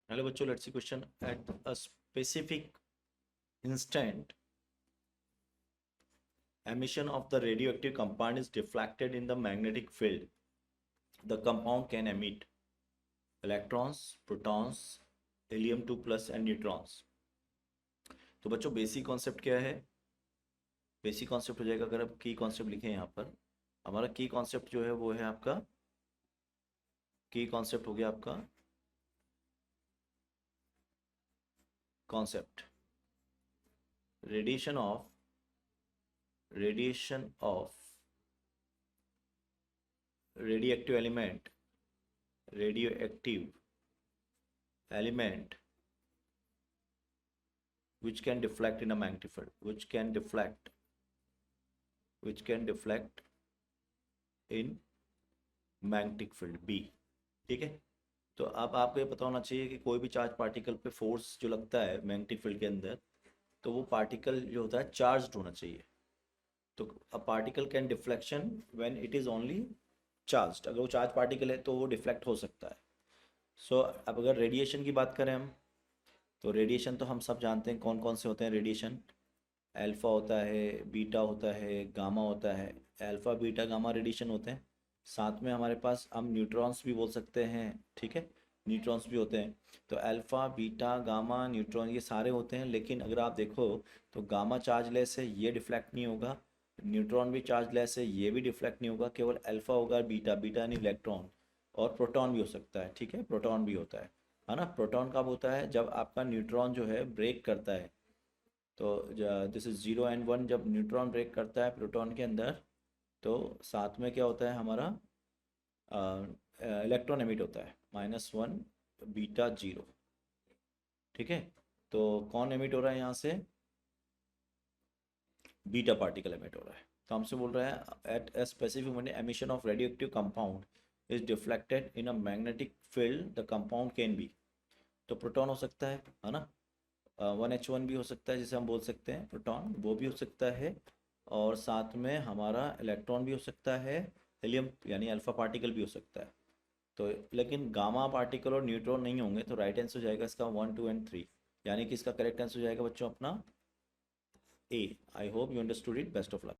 Hello बच्चों, let's see question at a specific instant emission of the radioactive compound is deflected in the magnetic field. The compound can emit electrons, protons, helium-2 plus and neutrons. तो बच्चों basic concept क्या है? Basic concept हो जाएगा, अगर आप की concept लिखें यहाँ पर, हमारा की कॉन्सेप्ट जो है वो है आपका, की कॉन्सेप्ट हो गया आपका concept radiation of radioactive element which can deflect in a magnetic field, which can deflect in magnetic field B. ठीक है, तो अब आपको ये पता होना चाहिए कि कोई भी चार्ज पार्टिकल पे फोर्स जो लगता है मैग्नेटिक फील्ड के अंदर, तो वो पार्टिकल जो होता है चार्ज्ड होना चाहिए. तो a particle can deflection when it is only charged. अगर वो चार्ज पार्टिकल है तो वो डिफ्लेक्ट हो सकता है. सो अब अगर रेडिएशन की बात करें हम, तो रेडिएशन तो हम सब जानते हैं कौन कौन से होते हैं रेडिएशन. अल्फ़ा होता है, बीटा होता है, गामा होता है. अल्फ़ा बीटा गामा रेडिएशन होते हैं. साथ में हमारे पास हम न्यूट्रॉन्स भी बोल सकते हैं. ठीक है, न्यूट्रॉन्स भी होते हैं. तो अल्फ़ा बीटा गामा न्यूट्रॉन ये सारे होते हैं. लेकिन अगर आप देखो तो गामा चार्जलेस है, ये डिफ्लेक्ट नहीं होगा. न्यूट्रॉन भी चार्जलेस है, ये भी डिफ्लेक्ट नहीं होगा. केवल अल्फ़ा होगा, बीटा बीटा यानी इलेक्ट्रॉन. और प्रोटॉन भी हो सकता है. ठीक है, प्रोटॉन भी होता है ना. प्रोटॉन कब होता है? जब आपका न्यूट्रॉन जो है ब्रेक करता है. तो दिस इज 0 and 1. जब न्यूट्रॉन ब्रेक करता है प्रोटॉन के अंदर, तो साथ में क्या होता है हमारा, इलेक्ट्रॉन एमिट होता है -1 बीटा 0. ठीक है, तो कौन एमिट हो रहा है यहाँ से? बीटा पार्टिकल एमिट हो रहा है. तो हमसे बोल रहा है at a specific emission of radioactive compound is deflected in a magnetic field the compound can be. तो प्रोटॉन हो सकता है ना. 1H1 भी हो सकता है, जिसे हम बोल सकते हैं प्रोटॉन, वो भी हो सकता है. और साथ में हमारा इलेक्ट्रॉन भी हो सकता है, हीलियम यानी अल्फा पार्टिकल भी हो सकता है. तो लेकिन गामा पार्टिकल और न्यूट्रॉन नहीं होंगे. तो राइट आंसर हो जाएगा इसका 1, 2 and 3. यानी कि इसका करेक्ट आंसर हो जाएगा बच्चों अपना ए. I hope you understood it. Best of luck.